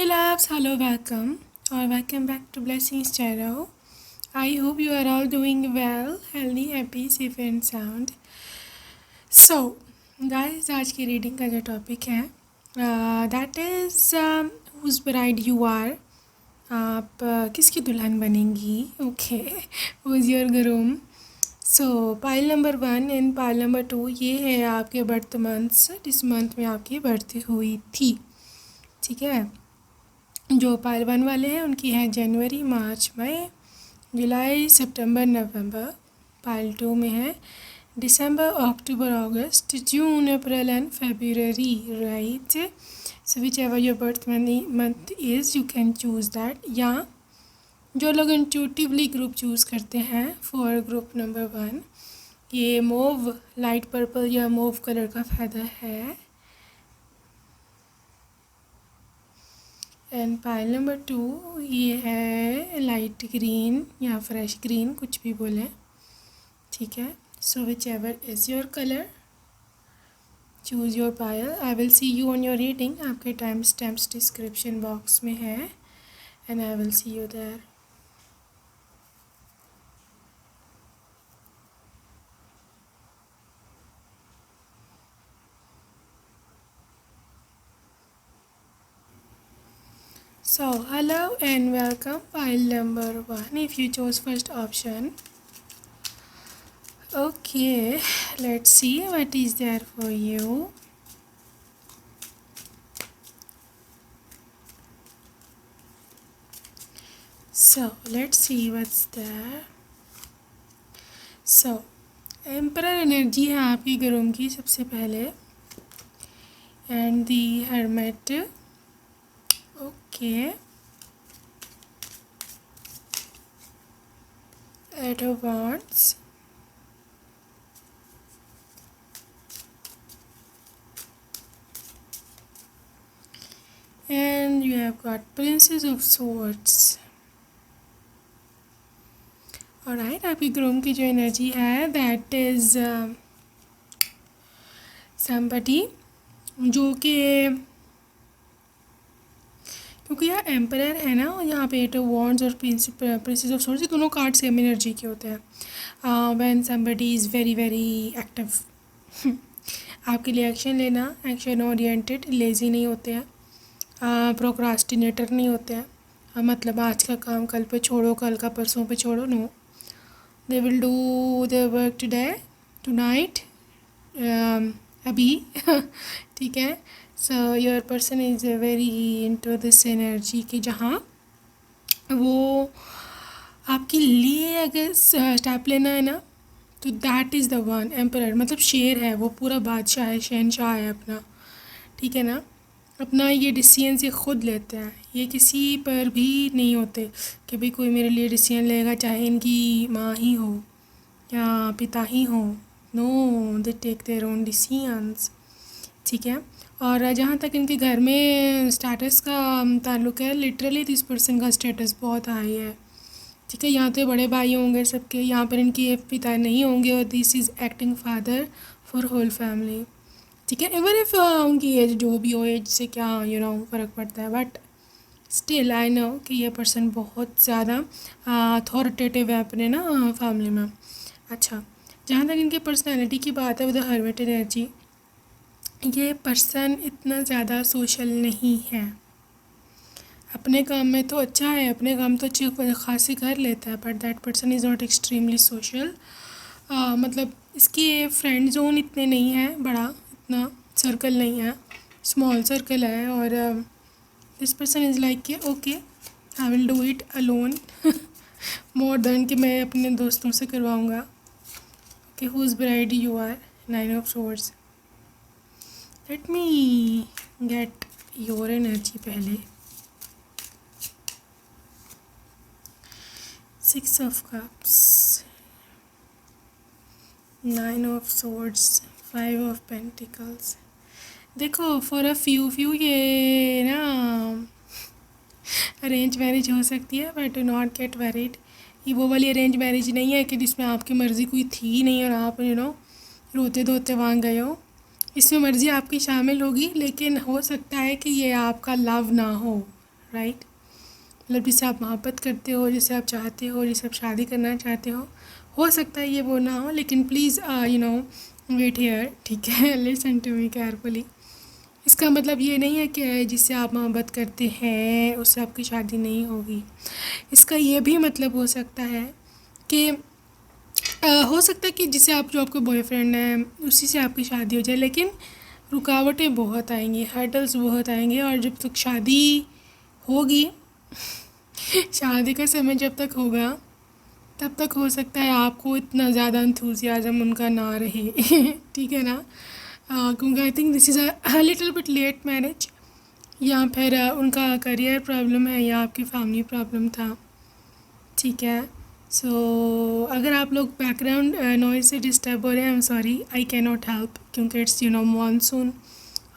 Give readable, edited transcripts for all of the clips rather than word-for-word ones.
loves, hello, welcome or welcome back to Blessings Tarot. I hope you are all doing well, healthy, happy, safe and sound. So, guys, आज की reading का जो topic है that is whose bride you are. आप किसकी दुल्हन बनेंगी. Okay, whose your groom. So pile number 1 and pile number 2 ये है आपके बर्थ मंथ्स, जिस मंथ में आपकी बर्थ हुई थी. ठीक है. जो पाइल 1 वाले हैं उनकी है जनवरी, मार्च, मई, जुलाई, सितंबर, नवंबर. पाइल 2 में है December, October, August, June, April and February. Right. So whichever your birth month is you can choose that. या जो लोग इंट्यूटिवली ग्रुप चूज़ करते हैं फॉर ग्रुप नंबर 1, ये मोव लाइट पर्पल या मोव कलर का फ़ायदा है. एंड पाइल नंबर 2 ये है लाइट ग्रीन या फ्रेश ग्रीन, कुछ भी बोलें. ठीक है. So whichever is your colour, choose your pile. I will see you on your reading. आपके टाइम स्टैम्प्स डिस्क्रिप्शन बॉक्स में है and I will see you there. So, hello and welcome. Pile number 1 if you chose first option. Okay, let's see what is there for you. So, let's see what's there. So, emperor energy है आपकी groom की सबसे पहले and the hermit. Okay. Eight of wands, and you have got Princess of Swords. Alright, आपकी groom की जो energy है that is somebody जो कि, क्योंकि यहाँ एम्परर है ना, यहाँ पे एट ऑफ वॉन्ड्स और प्रिंसेस ऑफ सोर्ड्स, ये दोनों कार्ड सेम एनर्जी के होते हैं. When somebody is very very active, आपके लिए एक्शन लेना, एक्शन ओरिएंटेड, लेज़ी नहीं होते हैं, प्रोक्रास्टिनेटर नहीं होते हैं. मतलब आज का काम कल पे छोड़ो, कल का परसों पे छोड़ो. No, they will do their work today, tonight, अभी. ठीक है. So your person is very into this energy कि जहाँ वो आपके लिए अगर स्टेप लेना है ना तो that is the one. Emperor मतलब शेर है, वो पूरा बादशाह है, शहनशाह है अपना. ठीक है ना. अपना ये डिसीजन ये ख़ुद लेते हैं, ये किसी पर भी नहीं होते कि भाई कोई मेरे लिए डिसीजन लेगा, चाहे इनकी माँ ही हो या पिता ही हो. No, they take their own decisions. ठीक है. और जहाँ तक इनके घर में स्टेटस का ताल्लुक़ है, लिटरली दिस पर्सन का स्टेटस बहुत हाई है. ठीक है. यहाँ तो बड़े भाई होंगे सबके, यहाँ पर इनके पिता नहीं होंगे और this is acting father for whole family. ठीक है. इवन इफ उनकी एज जो भी हो, एज से क्या फ़र्क पड़ता है, बट स्टिल आई नो कि ये पर्सन बहुत ज़्यादा अथॉरिटेटिव है अपने ना फैमिली में. अच्छा, जहाँ तक इनकी पर्सनैलिटी की बात है विद हर्मिट एनर्जी, ये पर्सन इतना ज़्यादा सोशल नहीं है. अपने काम में तो अच्छा है, अपने काम तो अच्छी खासी कर लेता है, but that person is not extremely social. मतलब इसकी फ्रेंड जोन इतने नहीं है, बड़ा इतना सर्कल नहीं है, स्मॉल सर्कल है. और दिस पर्सन इज़ लाइक कि okay I will do it alone more than कि मैं अपने दोस्तों से करवाऊँगा. Okay, whose bride you are, 9 of swords. Let me get your energy पहले. 6 of cups, 9 of swords, 5 of pentacles. देखो, फॉर अ फ्यू ये ना अरेंज मैरिज हो सकती है, but do not get married. ये वो वाली अरेंज मैरिज नहीं है कि जिसमें आपकी मर्ज़ी कोई थी नहीं और आप रोते धोते वहाँ गए हो. इसमें मर्ज़ी आपकी शामिल होगी, लेकिन हो सकता है कि ये आपका लव ना हो. राइट। मतलब जिससे आप मोहब्बत करते हो, जिससे आप चाहते हो, जिससे आप शादी करना चाहते हो सकता है ये वो ना हो, लेकिन प्लीज़ वेट हियर, ठीक है। Listen to me carefully. इसका मतलब ये नहीं है कि जिससे आप मोहब्बत करते हैं उससे आपकी शादी नहीं होगी। इसका ये भी मतलब हो सकता है कि हो सकता है कि जिससे आप जो आपका बॉयफ्रेंड है उसी से आपकी शादी हो जाए, लेकिन रुकावटें बहुत आएंगी, हर्डल्स बहुत आएंगे, और जब तक शादी होगी, शादी का समय जब तक होगा तब तक हो सकता है आपको इतना ज़्यादा एंथुसियाज़म उनका ना रहे। ठीक है ना। क्योंकि I think this is a little bit late marriage, या फिर उनका करियर प्रॉब्लम है या आपकी फैमिली प्रॉब्लम था। ठीक है। सो अगर आप लोग बैकग्राउंड नॉइज से डिस्टर्ब हो रहे हैं, I am sorry, I can not help, क्योंकि इट्स मानसून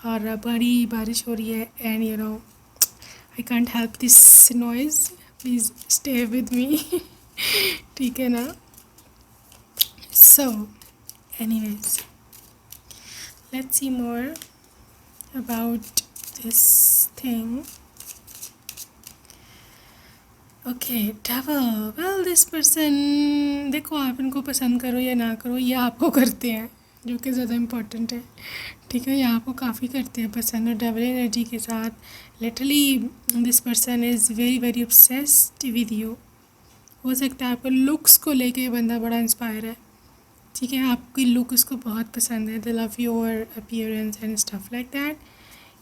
और बड़ी बारिश हो रही है, and I can't help this noise, please stay with me. ठीक है ना। So anyways, let's see more about this thing. Okay, double, well this person, देखो आप इनको पसंद करो या ना करो, ये आपको करते हैं, जो कि ज़्यादा इम्पोर्टेंट है। ठीक है, ये आपको काफ़ी करते हैं पसंद, और डबल एनर्जी के साथ literally this person is very very obsessed with you. हो सकता है आपको लुक्स को लेके ये बंदा बड़ा इंस्पायर है। ठीक है, आपकी लुक उसको बहुत पसंद है, दे love your appearance and stuff like that,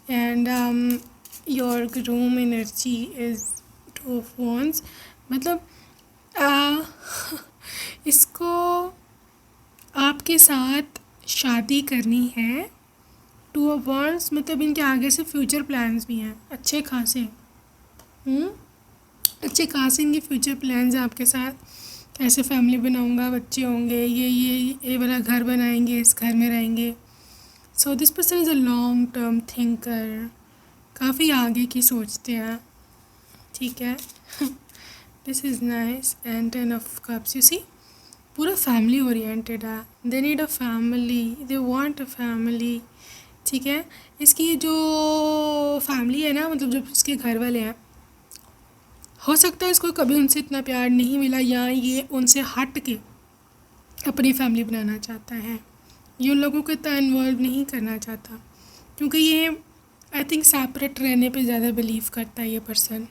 and your groom energy is two of wands. मतलब इसको आपके साथ शादी करनी है। टू ऑफ वॉन्स मतलब इनके आगे से फ्यूचर प्लान्स भी हैं अच्छे खासे। अच्छे खासे इनके फ्यूचर प्लान्स हैं आपके साथ, कैसे फैमिली बनाऊंगा, बच्चे होंगे, ये वाला घर बनाएंगे, इस घर में रहेंगे। So this person is a long term thinker, काफ़ी आगे की सोचते हैं। ठीक है। This is nice, and 10 of cups, you see पूरा फैमिली ओरिएंटेड है, they need a family, they want a family. ठीक है, इसकी जो फैमिली है ना, मतलब जो इसके घर वाले हैं, हो सकता है इसको कभी उनसे इतना प्यार नहीं मिला, या ये उनसे हट के अपनी फैमिली बनाना चाहता है, ये उन लोगों को इतना इन्वॉल्व नहीं करना चाहता, क्योंकि ये आई थिंक सेपरेट रहने पे ज़्यादा बिलीव करता है ये person.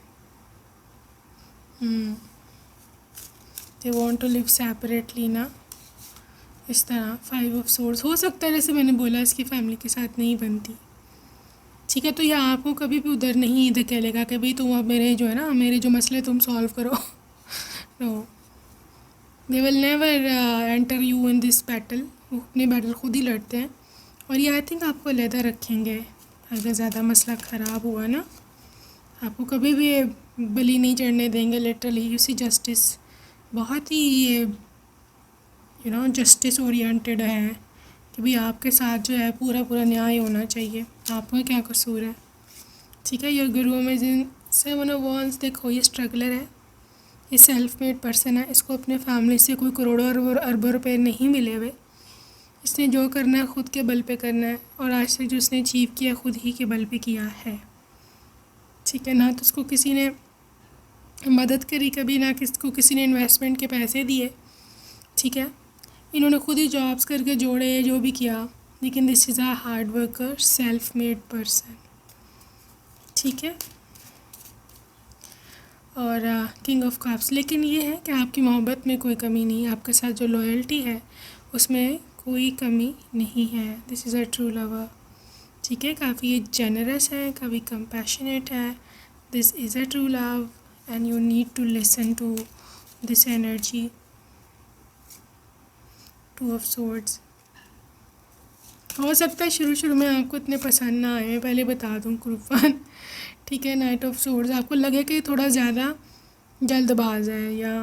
They want to live separately ना, इस तरह। 5 ऑफ सोर्स, हो सकता है जैसे मैंने बोला इसकी फैमिली के साथ नहीं बनती। ठीक है, तो यह आपको कभी भी उधर नहीं धकेलेगा कि भाई तुम अब मेरे जो है ना, मेरे जो मसले तुम सॉल्व करो। No, they will never enter you in this battle. वो अपने बैटल खुद ही लड़ते हैं, और ये आई थिंक आपको अलहदा रखेंगे अगर ज़्यादा मसला ख़राब हुआ ना। आपको कभी भी ये बलि नहीं चढ़ने देंगे, लिटरली। यू सी जस्टिस, बहुत ही ये जस्टिस ओरिएंटेड है कि भाई आपके साथ जो है पूरा पूरा न्याय होना चाहिए, आपका क्या कसूर है। ठीक है, ये गुरु में जिन 7 ऑफ वॉन्स, देखो ये स्ट्रगलर है, ये सेल्फ मेड पर्सन है, इसको अपने फैमिली से कोई करोड़ों अरबों रुपए नहीं मिले हुए। इसने जो करना है खुद के बल पे करना है, और आज तक जो उसने अचीव किया खुद ही के बल पे किया है। ठीक है ना, तो उसको किसी ने मदद करी कभी ना, किसको किसी ने इन्वेस्टमेंट के पैसे दिए। ठीक है, इन्होंने खुद ही जॉब्स करके जोड़े, जो भी किया, लेकिन this is a hard worker, self made person. ठीक है, और किंग ऑफ कप्स, लेकिन ये है कि आपकी मोहब्बत में कोई कमी नहीं, आपके साथ जो लॉयल्टी है उसमें कोई कमी नहीं है। This is a true lover. ठीक है, काफ़ी जेनरस है, काफ़ी कंपैशनेट है। This is a true love, and you need to listen to this energy. 2 of swords, हो सकता है शुरू में आपको इतने पसंद ना आए, पहले बता दूँ कुर्बान। ठीक है, नाइट ऑफ सोर्ड्स, आपको लगे कि थोड़ा ज़्यादा जल्दबाज है, या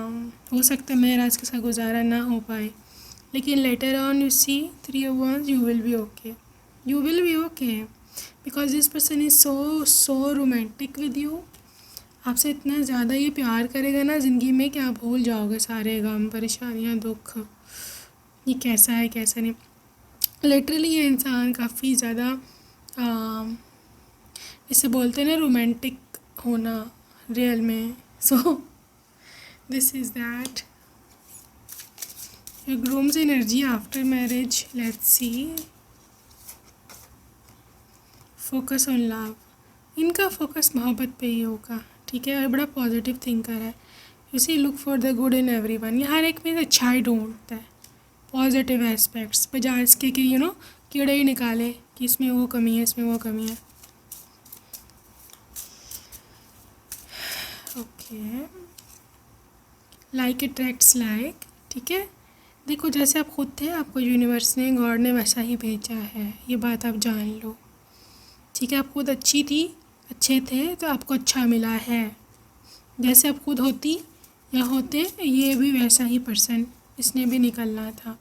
हो सकता है मेराज के साथ गुजारा ना हो पाए, लेकिन later on you see 3 of wands, you will be okay, you will be okay, because this person is so romantic with you. आपसे इतना ज़्यादा ये प्यार करेगा ना ज़िंदगी में कि आप भूल जाओगे सारे गम, परेशानियाँ, दुख, ये कैसा है कैसा नहीं। लिटरली ये इंसान काफ़ी ज़्यादा इसे बोलते हैं ना रोमांटिक होना रियल में. So this is that your groom's energy after marriage. Let's see. Focus on love. इनका फोकस मोहब्बत पे ही होगा. ठीक है, और बड़ा पॉजिटिव थिंकर है. You see look for the good in everyone. ये हर एक में अच्छाई ढूंढता है, पॉजिटिव एस्पेक्ट्स, बजाय इसके कि कीड़े ही निकाले कि इसमें वो कमी है, इसमें वो कमी है. Okay, like attracts like. ठीक है, देखो जैसे आप खुद थे, आपको यूनिवर्स ने, गॉड ने वैसा ही भेजा है. ये बात आप जान लो. ठीक है, आप खुद अच्छी थी, अच्छे थे, तो आपको अच्छा मिला है. जैसे आप खुद होती या होते, ये भी वैसा ही पर्सन, इसने भी निकलना था.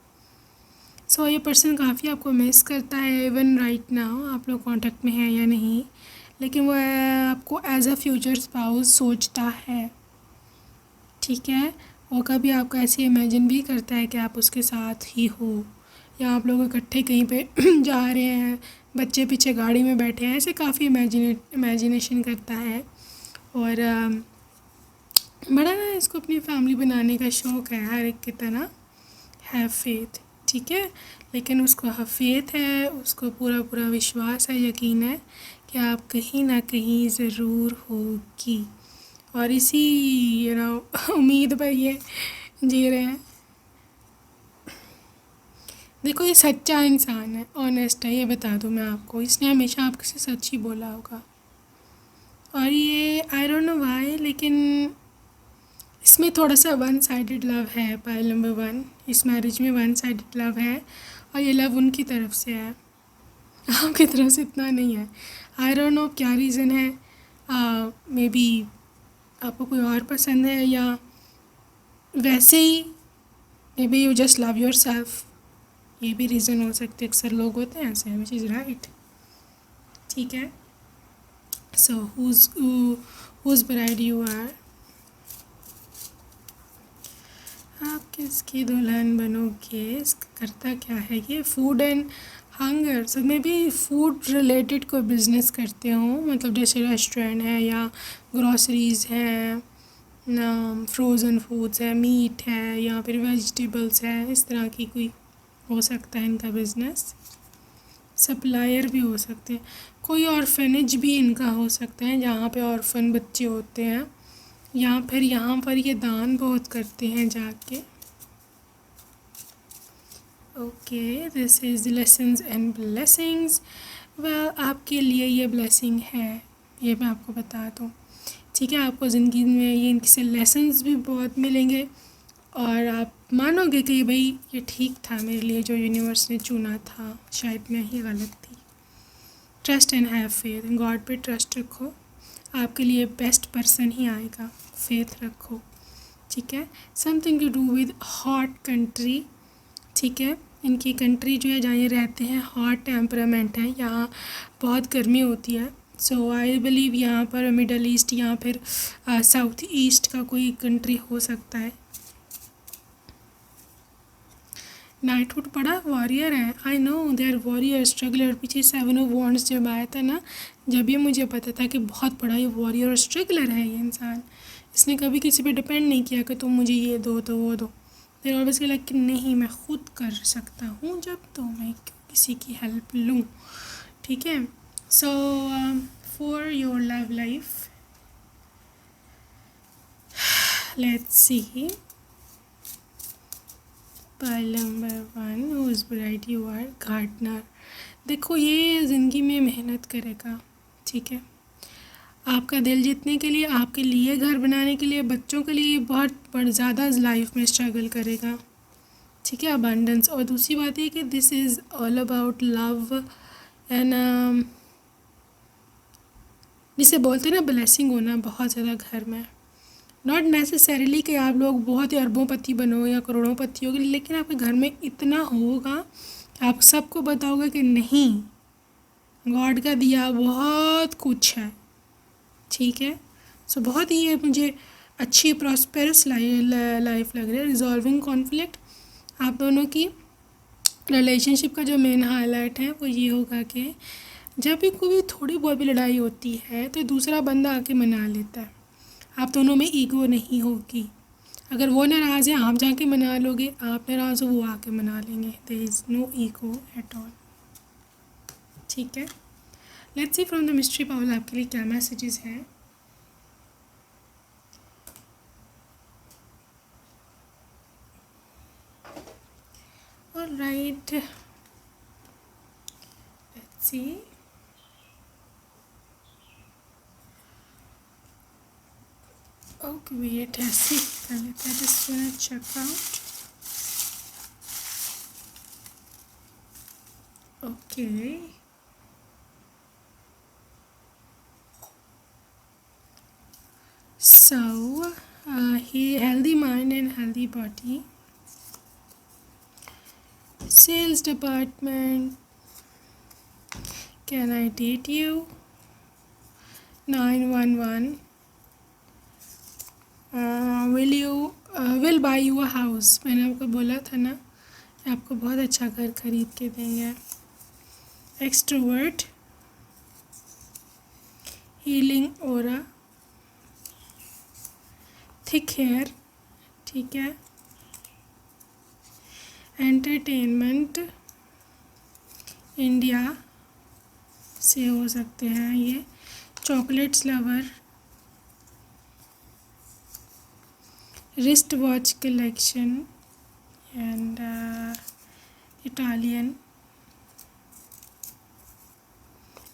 सो ये पर्सन काफ़ी आपको मिस करता है. इवन राइट नाउ आप लोग कांटेक्ट में हैं या नहीं, लेकिन वो आपको एज अ फ्यूचर स्पाउस सोचता है. ठीक है, वो कभी आपको ऐसे इमेजिन भी करता है कि आप उसके साथ ही हो, या आप लोग इकट्ठे कहीं पे जा रहे हैं, बच्चे पीछे गाड़ी में बैठे हैं, ऐसे काफ़ी इमेजिनेशन करता है. और बड़ा ना इसको अपनी फैमिली बनाने का शौक़ है, हर एक की तरह. Have faith. ठीक है, लेकिन उसको फेथ है, उसको पूरा पूरा विश्वास है, यकीन है कि आप कहीं ना कहीं ज़रूर होगी. और इसी उम्मीद पर ये जी रहे हैं. देखो ये सच्चा इंसान है, ऑनेस्ट है, ये बता दूँ मैं आपको. इसने हमेशा आपके से सच ही बोला होगा. और ये आई डोंट नो व्हाई, लेकिन इसमें थोड़ा सा वन साइडेड लव है. पाइल नंबर 1, इस मैरिज में वन साइडेड लव है, और ये लव उनकी तरफ से है, आपकी तरफ से इतना नहीं है. आई डोंट नो क्या रीज़न है. मे बी आपको कोई और पसंद है, या वैसे ही maybe you just love yourself. ये भी रीज़न हो सकते. अक्सर लोग होते हैं ऐसे, विच इज़ राइट. ठीक है, सो हुज़ ब्राइड यू आर. आप किसकी दुल्हन बनोगे. करता क्या है ये. Food and hunger. So may be food related कोई बिज़नेस करते हो, मतलब जैसे रेस्टोरेंट है, या ग्रॉसरीज़ है, फ्रोज़न फूड्स है, मीट है, या फिर वेजिटेबल्स है. इस तरह की कोई हो सकता है इनका बिज़नेस. सप्लायर भी हो सकते हैं. कोई ऑर्फेनेज भी इनका हो सकता है, जहाँ पे ऑर्फन बच्चे होते हैं, या फिर यहाँ पर ये दान बहुत करते हैं जाके. Okay, this is lessons and blessings. Well, आपके लिए ये ब्लेसिंग है, ये मैं आपको बता दूँ. ठीक है, आपको ज़िंदगी में ये इनसे लेसन्स भी बहुत मिलेंगे, और आप मानोगे कि भाई ये ठीक था मेरे लिए, जो यूनिवर्स ने चुना था, शायद मैं ही गलत थी. Trust and have faith. God पे ट्रस्ट रखो, आपके लिए बेस्ट पर्सन ही आएगा. फेथ रखो. ठीक है, something to do with hot country. ठीक है, इनकी कंट्री जो है जहाँ ये रहते हैं, हॉट टेम्परामेंट है, यहाँ बहुत गर्मी होती है. सो आई बिलीव यहाँ पर मिडल ईस्ट या फिर साउथ ईस्ट का कोई कंट्री हो सकता है. नाइटवुड बड़ा वॉरियर है. I know they are warrior, struggler. पीछे 7 ऑफ वॉन्ड्स जब आया था ना, जब ये मुझे पता था कि बहुत बड़ा ये वॉरियर और स्ट्रगलर है ये इंसान. इसने कभी किसी पे डिपेंड नहीं किया कि तुम मुझे ये दो तो वो दो. देर ऑलवेज के लाइक कि नहीं, मैं खुद कर सकता हूँ जब, तो मैं क्यों किसी की हेल्प लूँ. ठीक है, so for your love life, let's see. Pile number 1, whose bride you are. Gardener. देखो ये ज़िंदगी में मेहनत करेगा. ठीक है, आपका दिल जीतने के लिए, आपके लिए घर बनाने के लिए, बच्चों के लिए बहुत ज़्यादा लाइफ में स्ट्रगल करेगा. ठीक है, अबंडेंस. और दूसरी बात ये कि this is all about love and जिसे बोलते हैं ना ब्लेसिंग होना बहुत ज़्यादा घर में. नॉट नेसेसरीली कि आप लोग बहुत ही अरबोंपति बनो या करोड़ोंपति होगे, लेकिन आपके घर में इतना होगा कि आप सबको बताओगे कि नहीं, गॉड का दिया बहुत कुछ है. ठीक है, सो बहुत ही ये मुझे अच्छी प्रॉस्पेरस लाइफ लग रही है. Resolving conflict. आप दोनों की रिलेशनशिप का जो मेन हाईलाइट है वो ये होगा कि जब भी कोई थोड़ी बहुत भी लड़ाई होती है तो दूसरा बंदा आके मना लेता है। आप दोनों में ईगो नहीं होगी। अगर वो नाराज़ है आप जाके मना लोगे, आप नाराज़ हो वो आके मना लेंगे। There is no ego at all. ठीक है, let's see from the mystery bowl आपके लिए क्या मैसेजेस हैं। Alright, let's see. Okay wait, ऐसे कर लेते हैं, just gonna check out. Okay, so he healthy mind and healthy body. Sales department, can I date you? 911, will buy you a house. मैंने आपको बोला था ना, आपको बहुत अच्छा घर खरीद के देंगे। एक्सट्रोवर्ट, हीलिंग ओरा, थिक हेयर, ठीक है। एंटरटेनमेंट, इंडिया से हो सकते हैं ये। Chocolates lover, wrist watch collection and Italian.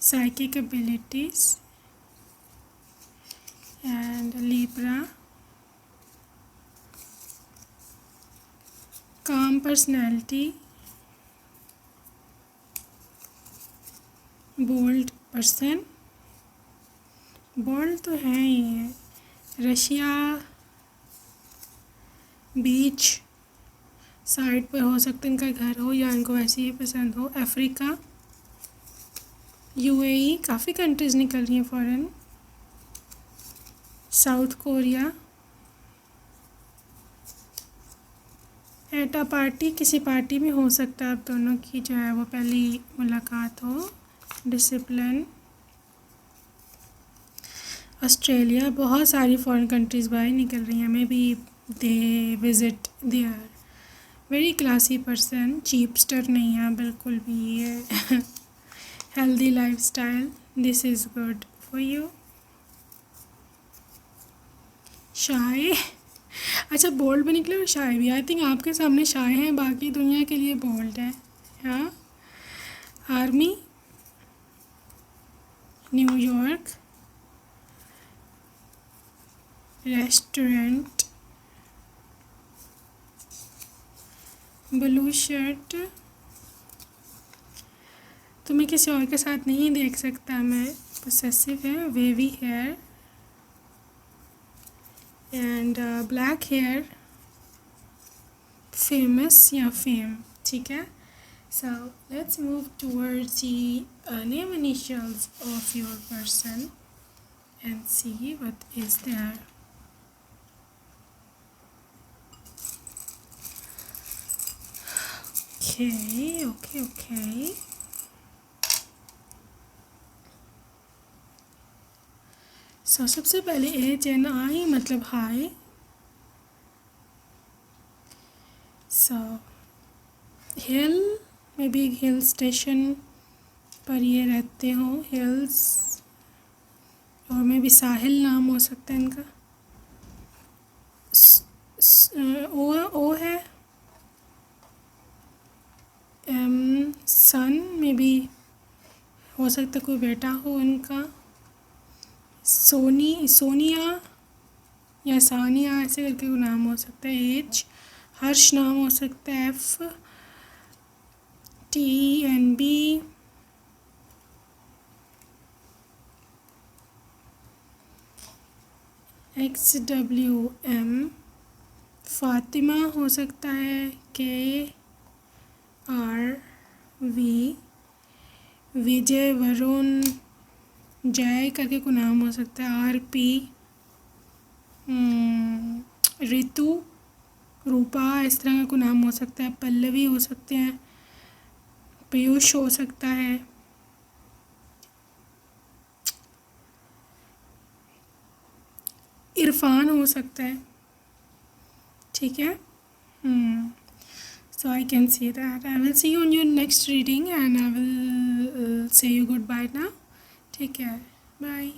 Psychic abilities and Libra. काम पर्सनैलिटी, बोल्ड पर्सन, बोल्ड तो है ही है। रशिया, बीच, साइड पर हो सकता है इनका घर हो या इनको वैसे ही पसंद हो। अफ्रीका, यूएई, काफ़ी कंट्रीज़ निकल रही हैं foreign. South Korea, at a party, किसी पार्टी में हो सकता है आप दोनों की जो है वो पहली मुलाकात हो। डिसिप्लिन, ऑस्ट्रेलिया, बहुत सारी फॉरेन कंट्रीज़ बाहर निकल रही हैं। Maybe they visit, they are very classy person, cheapster नहीं है बिल्कुल भी ये। Healthy lifestyle, this is good for you. Shy, अच्छा बोल्ड भी निकले और शाय भी। आई थिंक आपके सामने शाय हैं, बाकी दुनिया के लिए बोल्ड है। हाँ, army, New York, restaurant, blue shirt, तुम्हें किसी और के साथ नहीं देख सकता मैं, पोसेसिव है। Wavy hair and black hair, famous या फेम, ठीक है। So let's move towards the name initials of your person and see what is there. Okay. So सबसे पहले HNI मतलब high. So hill, maybe hill station पर ये रहते हो, हिल्स, और मे बी साहिल नाम हो सकता है इनका। ओ है, सन, मे बी हो सकता कोई बेटा हो इनका। सोनिया या सानिया ऐसे करके कोई नाम हो सकता है। एच, हर्ष नाम हो सकता है। एफ, TNB, XWM, फातिमा हो सकता है। KRV, विजय, वरुण, जय करके कोई नाम हो सकता है। RP, ऋतु, रूपा, इस तरह का कोई नाम हो सकता है। पल्लवी हो सकते हैं। पीयूष हो सकता है। इरफान हो सकता है, ठीक है। So I can see that. I will see you on your next reading and I will say you goodbye now. Take care. Bye.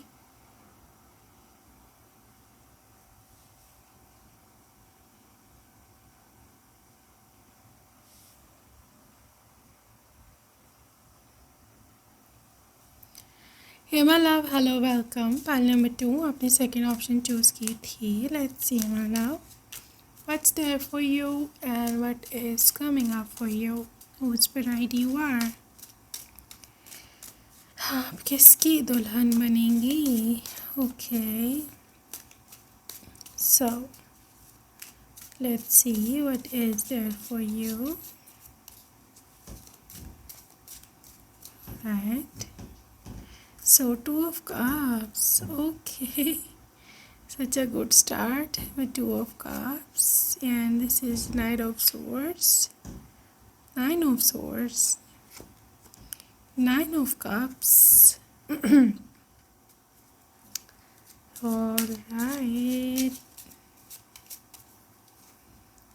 Hey my love, hello, welcome. Pile number 2, आपने second option choose की थी. Let's see my love. What's there for you and what is coming up for you? Whose bride you are? आप किसकी दुल्हन बनेंगी? Okay. So, let's see what is there for you. Right. So, Two of Cups. Okay. Such a good start with Two of Cups. And this is Knight of Swords. Nine of Swords. Nine of Cups. Alright.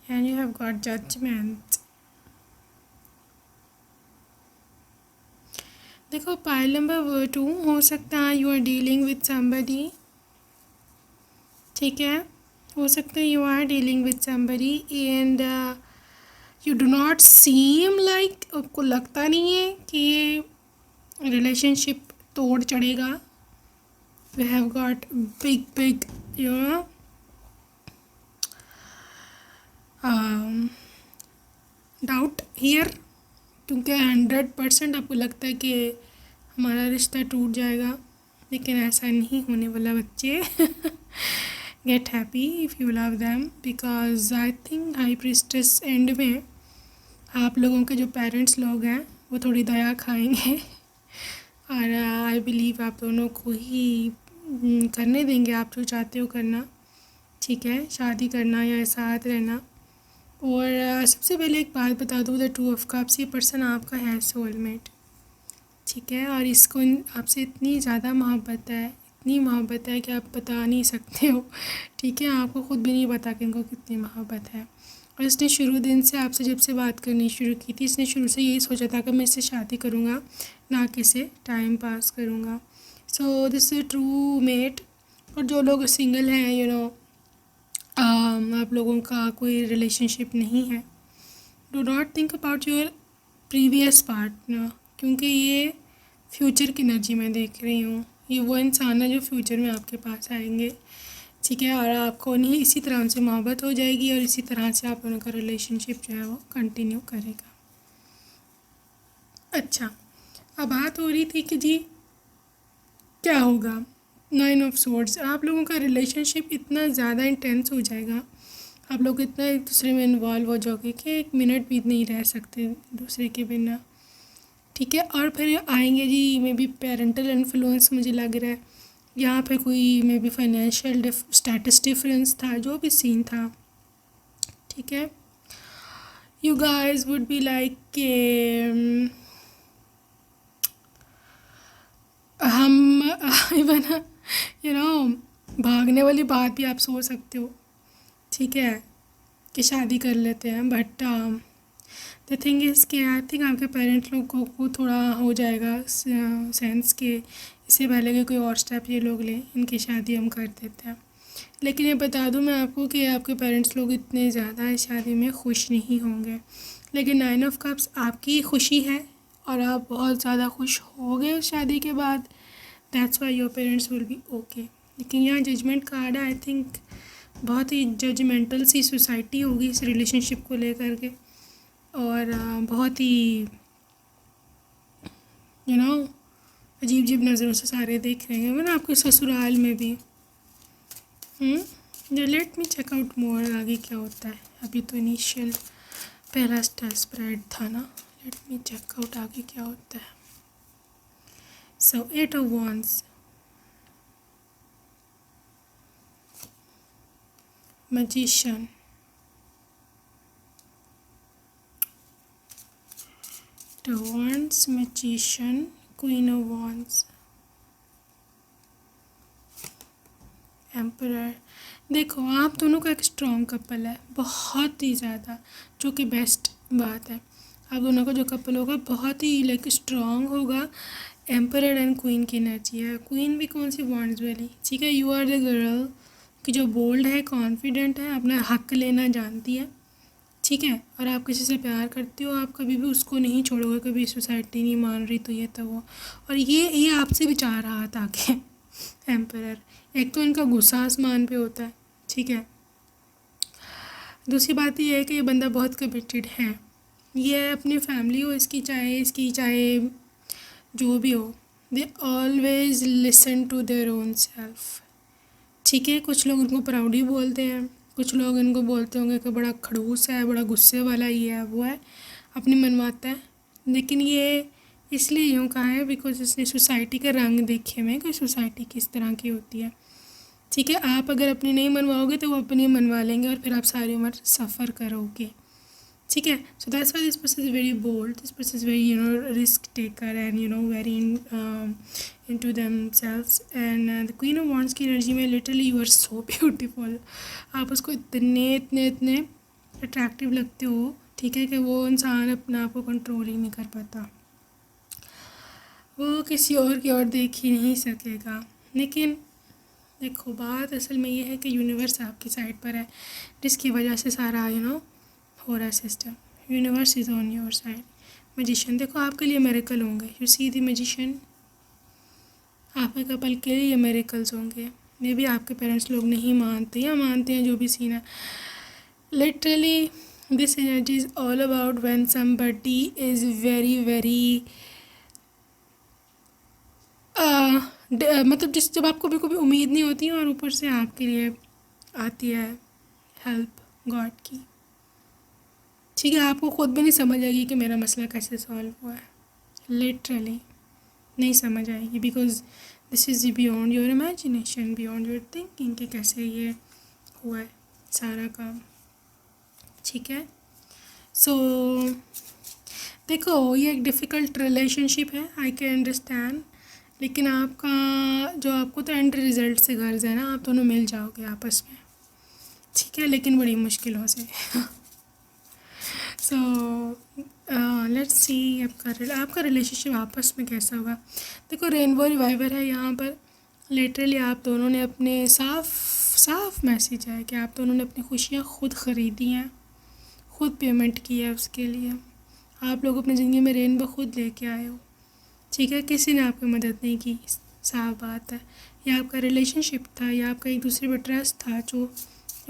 And you have got Judgment. देखो pile number 2 हो सकता है you are dealing with somebody, ठीक है। हो सकता है you are dealing with somebody and you do not seem like, आपको लगता नहीं है कि ये रिलेशनशिप तोड़ चढ़ेगा। We have got big you know doubt here, क्योंकि 100% आपको लगता है कि हमारा रिश्ता टूट जाएगा, लेकिन ऐसा नहीं होने वाला बच्चे। Gate happy if you love them because I think high priestess and में आप लोगों के जो पेरेंट्स लोग हैं वो थोड़ी दया खाएंगे और आई बिलीव आप दोनों को ही करने देंगे आप जो चाहते हो करना, ठीक है, शादी करना या साथ रहना। और सबसे पहले एक बात बता दूँ, द टू ऑफ कप्स, ये पर्सन आपका है सोलमेट, ठीक है। और इसको आपसे इतनी ज़्यादा मोहब्बत है, इतनी मोहब्बत है कि आप बता नहीं सकते हो, ठीक है। आपको ख़ुद भी नहीं पता कि इनको कितनी मोहब्बत है। और इसने शुरू दिन से आपसे जब से बात करनी शुरू की थी, इसने शुरू से यही सोचा था कि मैं इससे शादी करूँगा, ना कि इससे टाइम पास करूँगा। So this is true mate. और जो लोग सिंगल हैं, यू नो, आप लोगों का कोई रिलेशनशिप नहीं है, do not think about your previous partner, क्योंकि ये फ्यूचर की एनर्जी मैं देख रही हूँ। ये वो इंसान है जो फ्यूचर में आपके पास आएंगे, ठीक है। और आपको उन्हें इसी तरह उनसे मोहब्बत हो जाएगी और इसी तरह से आप उनका रिलेशनशिप जो है वो कंटिन्यू करेगा। अच्छा, अब बात हो रही थी कि जी क्या होगा। 9 ऑफ सोर्ड्स, आप लोगों का रिलेशनशिप इतना ज़्यादा इंटेंस हो जाएगा, आप लोग इतना एक दूसरे में इन्वॉल्व हो जाओगे कि एक मिनट भी नहीं रह सकते दूसरे के बिना, ठीक है। और फिर आएंगे जी मे बी पेरेंटल इन्फ्लुएंस, मुझे लग रहा है यहाँ पे कोई may be financial status difference था, जो भी सीन था, ठीक है। You guys would be like के हम इवन यू नो भागने वाली बात भी आप सोच सकते हो, ठीक है, कि शादी कर लेते हैं। बट द थिंग इज़ कि आई थिंक आपके पेरेंट्स लोगों को थोड़ा हो जाएगा सेंस के इससे पहले कि कोई और स्टेप ये लोग लें, इनकी शादी हम कर देते हैं। लेकिन ये बता दूं मैं आपको कि आपके पेरेंट्स लोग इतने ज़्यादा इस शादी में खुश नहीं होंगे, लेकिन 9 ऑफ कप्स आपकी खुशी है और आप बहुत ज़्यादा खुश हो गए उस शादी के बाद, that's why your parents will be okay. लेकिन यहाँ जजमेंट कार्ड है, आई थिंक बहुत ही जजमेंटल सी सोसाइटी होगी इस रिलेशनशिप को लेकर के, और बहुत ही यू नो अजीब अजीब नज़रों से सारे देख रहे हैं, मैंने आपके ससुराल में भी। Let me check out more, आगे क्या होता है। अभी तो इनिशियल पहला स्प्रेड था ना, लेट मी चेक आउट आगे क्या होता है। सो 8 of wands, magician, the wands, magician, queen of wands emperor. देखो आप दोनों का एक स्ट्रॉन्ग कपल है, बहुत ही ज़्यादा, जो कि बेस्ट बात है। आप दोनों का जो कपल होगा बहुत ही लाइक स्ट्रॉन्ग होगा। एम्परर एंड क्वीन की एनर्जी है। क्वीन भी कौन सी, वॉन्ड्स वाली, ठीक है। यू आर द गर्ल कि जो बोल्ड है, कॉन्फिडेंट है, अपना हक लेना जानती है, ठीक है। और आप किसी से प्यार करते हो, आप कभी भी उसको नहीं छोड़ोगे, कभी सोसाइटी नहीं मान रही तो ये तो वो। और ये आपसे भी चाह रहा था कि एम्परर, एक तो इनका गुस्सा आसमान पे होता है, ठीक है। दूसरी बात ये है कि ये बंदा बहुत कमिटेड है। ये अपनी फैमिली हो इसकी चाहे जो भी हो, they always listen to their own self, ठीक है। कुछ लोग इनको प्राउडी बोलते हैं, कुछ लोग इनको बोलते होंगे कि बड़ा खड़ूस है, बड़ा गुस्से वाला, ये है वो है, अपनी मनवाता है। लेकिन ये इसलिए यूँ कहा है बिकॉज इसने सोसाइटी के रंग देखे हुए हैं कि सोसाइटी किस तरह की होती है, ठीक है। आप अगर अपनी नहीं मनवाओगे तो वो अपनी मनवा लेंगे और फिर आप सारी उम्र सफ़र करोगे, ठीक है। So that's why this person is very bold, this person is very risk taker and very into themselves and the queen of wands की एनर्जी में literally you are so beautiful. आप उसको इतने अट्रैक्टिव लगते हो, ठीक है, कि वो इंसान अपने आप को कंट्रोल ही नहीं कर पाता, वो किसी और की ओर देख ही नहीं सकेगा। लेकिन देखो बात असल में ये है कि यूनिवर्स आपकी साइड पर है, जिसकी वजह से सारा हो रहा है system. Universe is on your side. Magician, देखो आपके लिए मेरेकल होंगे, यू सी द मैजिशियन, आपके कपल के लिए ये मेरेकल्स होंगे। मे भी आपके पेरेंट्स लोग नहीं मानते या मानते हैं, जो भी सीन है। Literally this energy is all about when somebody is very मतलब जब आपको भी उम्मीद नहीं होती और ऊपर से आपके लिए आती है हेल्प गॉड की, ठीक है। आपको खुद भी नहीं समझ आएगी कि मेरा मसला कैसे सॉल्व हुआ है, लिटरली नहीं समझ आएगी, because this is beyond your imagination, beyond your thinking कि कैसे ये हुआ है सारा काम, ठीक है। सो देखो ये एक डिफ़िकल्ट रिलेशनशिप है, आई कैन अंडरस्टैंड, लेकिन आपको तो एंड रिजल्ट से गर्ज है ना, आप दोनों मिल जाओगे आपस में, ठीक है, लेकिन बड़ी मुश्किलों से। सो लेट्स सी आपका रिलेशनशिप आपस में कैसा होगा। देखो रेनबो रिवाइवर है यहाँ पर, लिटरली आप दोनों ने अपने साफ मैसेज है कि आप दोनों ने अपनी खुशियाँ खुद ख़रीदी हैं, खुद पेमेंट की है उसके लिए। आप लोग अपनी ज़िंदगी में रेनबो खुद लेके आए हो, ठीक है, किसी ने आपकी मदद नहीं की, साफ बात है। ये आपका रिलेशनशिप था, या आपका एक दूसरे पर ट्रस्ट था, जो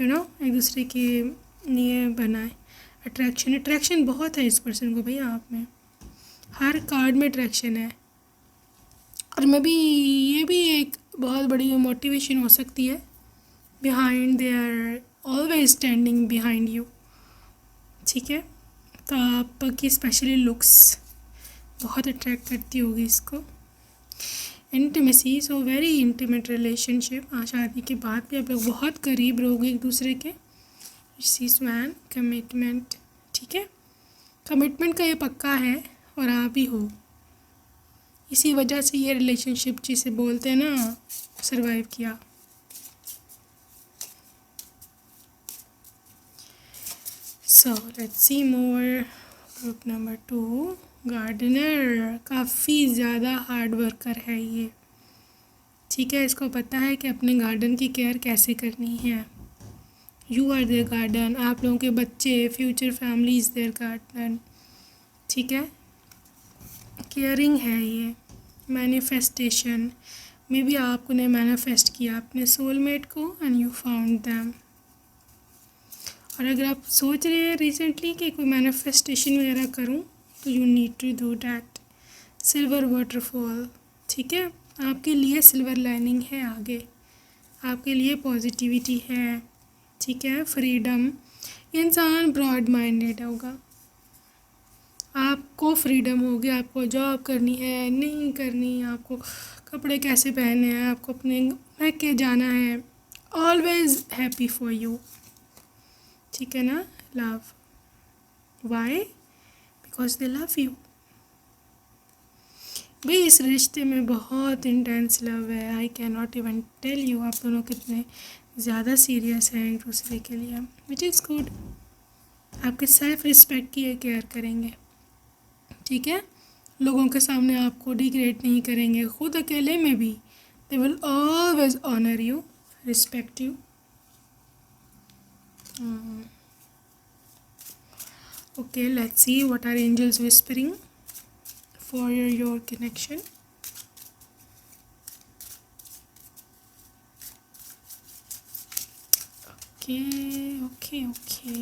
एक दूसरे के लिए बना है। अट्रैक्शन बहुत है इस पर्सन को भैया आप में, हर कार्ड में अट्रैक्शन है। और मैं भी ये भी एक बहुत बड़ी मोटिवेशन हो सकती है, behind they are always standing behind you, ठीक है। तो आपकी स्पेशली लुक्स बहुत अट्रैक्ट करती होगी इसको। Intimacy, so very intimate relationship, शादी के बाद भी आप लोग बहुत करीब रहोगे एक दूसरे के। स्वैन कमिटमेंट, ठीक है, कमिटमेंट का ये पक्का है और आप ही हो, इसी वजह से ये रिलेशनशिप जिसे बोलते हैं ना सरवाइव किया। So let's see more. Group number 2 gardener, काफ़ी ज़्यादा हार्ड वर्कर है ये, ठीक है। इसको पता है कि अपने गार्डन की केयर कैसे करनी है। यू आर देयर गार्डन, आप लोगों के बच्चे, future family is their garden, ठीक है। केयरिंग है ये। मैनिफेस्टेशन में भी आपने मैनिफेस्ट किया अपने सोलमेट को एंड यू फाउंड दैम। और अगर आप सोच रहे हैं रिसेंटली कि कोई मैनिफेस्टेशन वगैरह करूं, तो you need to do that. Silver waterfall, ठीक है, आपके लिए सिल्वर लाइनिंग है आगे, आपके लिए पॉजिटिविटी है, ठीक है, फ्रीडम। इंसान ब्रॉड माइंडेड होगा, आपको फ्रीडम होगी, आपको जॉब करनी है नहीं करनी, आपको कपड़े कैसे पहने हैं, आपको अपने रह के जाना है, ऑलवेज हैप्पी फॉर यू, ठीक है ना। Love, why, because they love you. भाई इस रिश्ते में बहुत इंटेंस लव है। I can not even tell you आप दोनों कितने ज़्यादा सीरियस हैं एक दूसरे के लिए, विच इज़ गुड। आपके सेल्फ रिस्पेक्ट की केयर करेंगे, ठीक है। लोगों के सामने आपको डिग्रेड नहीं करेंगे, खुद अकेले में भी they will always honour you, respect you. Okay, let's see what are angels whispering for your connection. Okay.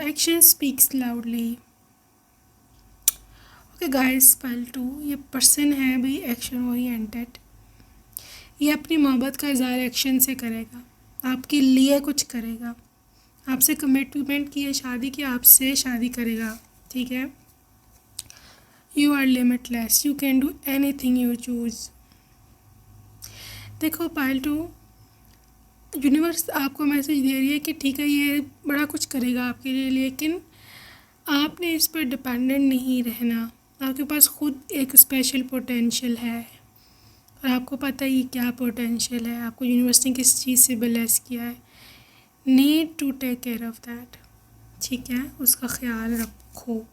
Action speaks loudly. Okay guys, pile 2, ये पर्सन है भाई एक्शन ओरिएंटेड। ये अपनी मोहब्बत का इज़हार एक्शन से करेगा, आपके लिए कुछ करेगा, आपसे कमिटमेंट की है, शादी की, आपसे शादी करेगा, ठीक है। You are limitless, you can do anything you choose. देखो पाइल 2, यूनिवर्स आपको मैसेज दे रही है कि ठीक है ये बड़ा कुछ करेगा आपके लिए, लेकिन आपने इस पर डिपेंडेंट नहीं रहना। आपके पास खुद एक स्पेशल पोटेंशियल है और आपको पता ही क्या पोटेंशियल है, आपको यूनिवर्स ने किस चीज़ से ब्लेस किया है। Need to take care of that, ठीक है, उसका ख्याल रखो।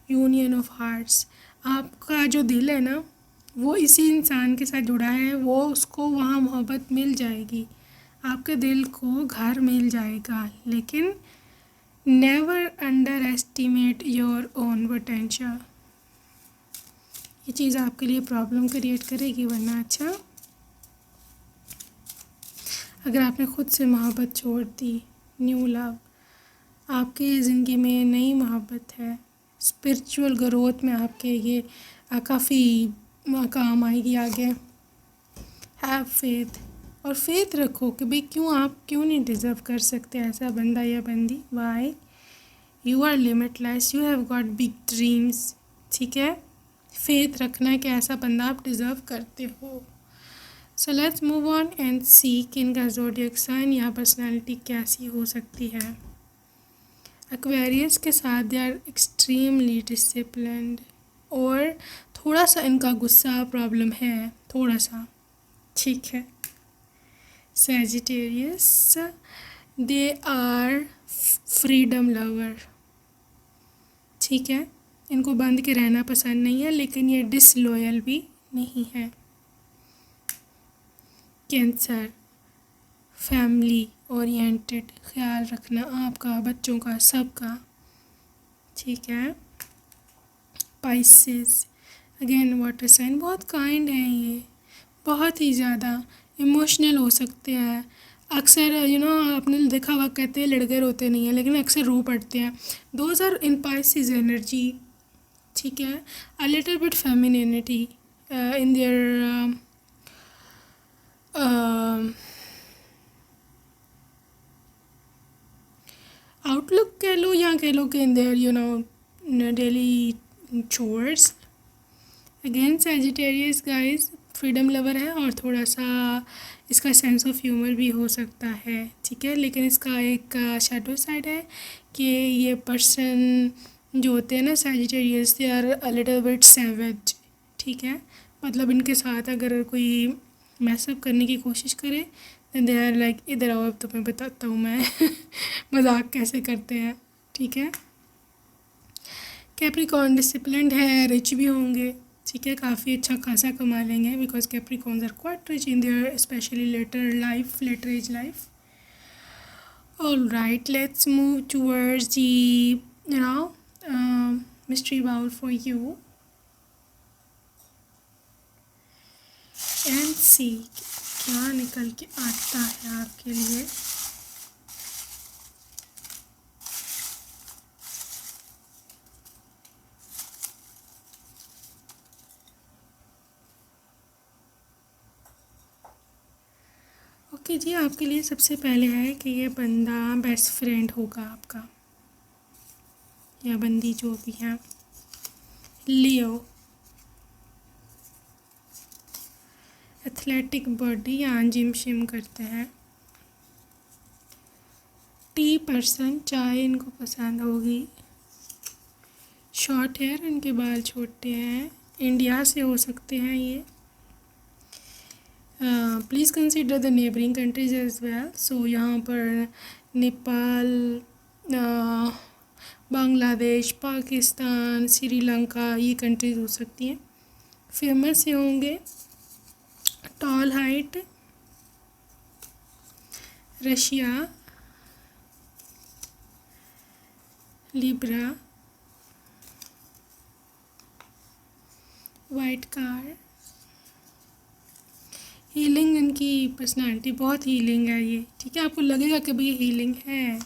यूनियन ऑफ हार्ट्स, आपका जो दिल है ना वो इसी इंसान के साथ जुड़ा है, वो उसको वहाँ मोहब्बत मिल जाएगी, आपके दिल को घर मिल जाएगा, लेकिन never under estimate your own potential. ये चीज़ आपके लिए प्रॉब्लम क्रिएट करेगी, वरना अच्छा अगर आपने ख़ुद से मोहब्बत छोड़ दी, न्यू लव, आपकी ज़िंदगी में नई मोहब्बत है, स्पिरिचुअल ग्रोथ में आपके ये काफ़ी काम आएगी आगे। हैव फेथ, और फेथ रखो कि भाई आप क्यों नहीं डिज़र्व कर सकते ऐसा बंदा या बंदी। Why, you are limitless, you have got big dreams, ठीक है। फेथ रखना है कि ऐसा बंदा आप डिज़र्व करते हो। So let's move on and see कि इनका ज़ोडिएक साइन या पर्सनैलिटी कैसी हो सकती है। एक्वेरियस के साथ दे आर एक्सट्रीमली डिसिप्लिन्ड, और थोड़ा सा इनका गुस्सा प्रॉब्लम है, थोड़ा सा, ठीक है। Sagittarius, they are freedom lover, ठीक है, इनको बंद के रहना पसंद नहीं है, लेकिन ये डिसलॉयल भी नहीं है। कैंसर, फैमिली ओरिएंटेड, ख्याल रखना आपका, बच्चों का, सबका, ठीक है। पाइसेस, अगेन वाटर साइन, बहुत काइंड हैं ये, बहुत ही ज़्यादा इमोशनल हो सकते हैं। अक्सर आपने देखा हुआ, कहते हैं लड़के रोते नहीं हैं, लेकिन अक्सर रो पड़ते हैं। Those are in Pisces energy, ठीक है। A little bit femininity in their outlook कह लो, या कह लो कि in their daily chores. Again Sagittarius guys freedom lover है, और थोड़ा सा इसका सेंस ऑफ ह्यूमर भी हो सकता है, ठीक है, लेकिन इसका एक शैडो साइड है कि ये पर्सन जो होते हैं ना Sagittarius, they are a little bit savage, ठीक है। मतलब इनके साथ अगर कोई मैसअप करने की कोशिश करे देन दे आर लाइक, इधर आओ अब तुम्हें बताता हूँ मैं मजाक कैसे करते हैं, ठीक है। कैप्रिकॉर्न डिसिप्लिन्ड है, रिच भी होंगे, ठीक है, काफ़ी अच्छा खासा कमा लेंगे, because Capricorns are quite rich in their specially later age life. All right, let's move towards the mystery bowl for you and see क्या निकल के आता है आपके लिए। ओके जी, आपके लिए सबसे पहले है कि ये बंदा बेस्ट फ्रेंड होगा आपका, या बंदी जो भी है। लियो, एथलेटिक बॉडी, या जिम शिम करते हैं। टी पर्सन, चाय इनको पसंद होगी। शॉर्ट हेयर, इनके बाल छोटे हैं, इंडिया से हो सकते हैं ये। Please consider the neighbouring countries as well. So यहाँ पर नेपाल, बांग्लादेश, पाकिस्तान, श्रीलंका, ये कंट्रीज हो सकती हैं। फेमस ये होंगे tall height, Russia, Libra, white car. Healing, इनकी पर्सनालिटी बहुत हीलिंग है ये, ठीक है। आपको लगेगा कि भाई ये हीलिंग है।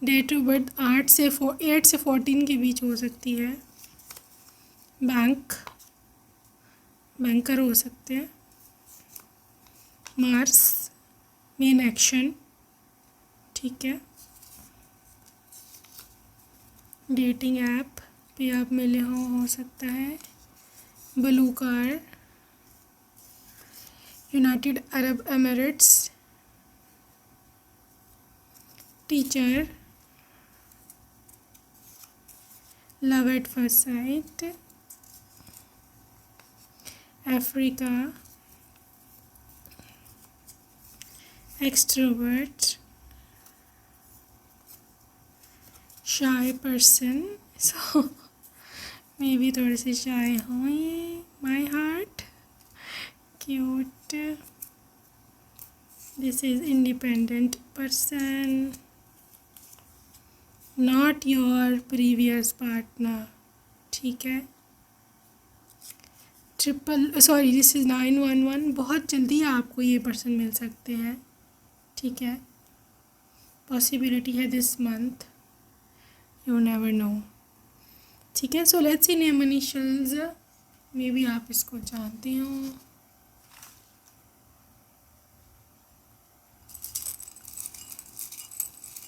डेट ऑफ बर्थ 8 से 14 के बीच हो सकती है। बैंकर हो सकते हैं। मार्स, मेन एक्शन, ठीक है। डेटिंग ऐप पे आप मिले हो सकता है। Blue car, United Arab Emirates, teacher, love at first sight, Africa, extrovert, shy person, so may be थोड़े से शाय हों ये। My heart, cute, this is independent person, not your previous partner, ठीक है। दिस इज़ 911, बहुत जल्दी आपको ये पर्सन मिल सकते हैं, ठीक है। पॉसिबिलिटी है this month, you never know, ठीक है। So let's see name initials, maybe आप इसको जानते हो।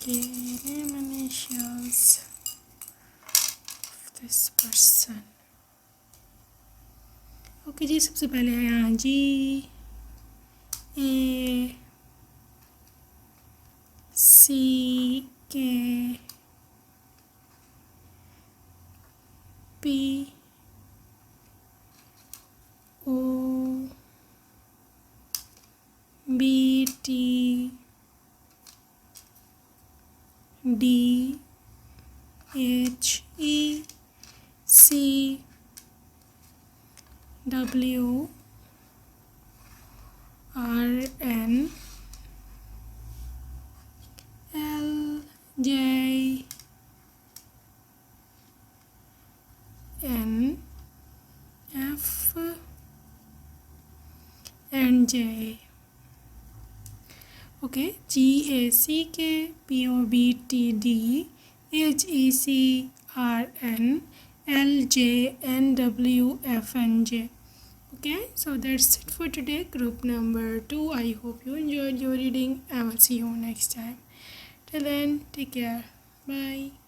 Name initials of this person. Okay जी, सबसे पहले है यहाँ G, A, C, K, P, O, B, T, D, H, E, C, W, R, N, L, J, N, F, and J. Okay, G, A, C, K, P, O, B, T, D, H, E, C, R, N, L, J, N, W, F, and J. Okay, so that's it for today, group number 2. I hope you enjoyed your reading. I will see you next time. Till then, take care. Bye.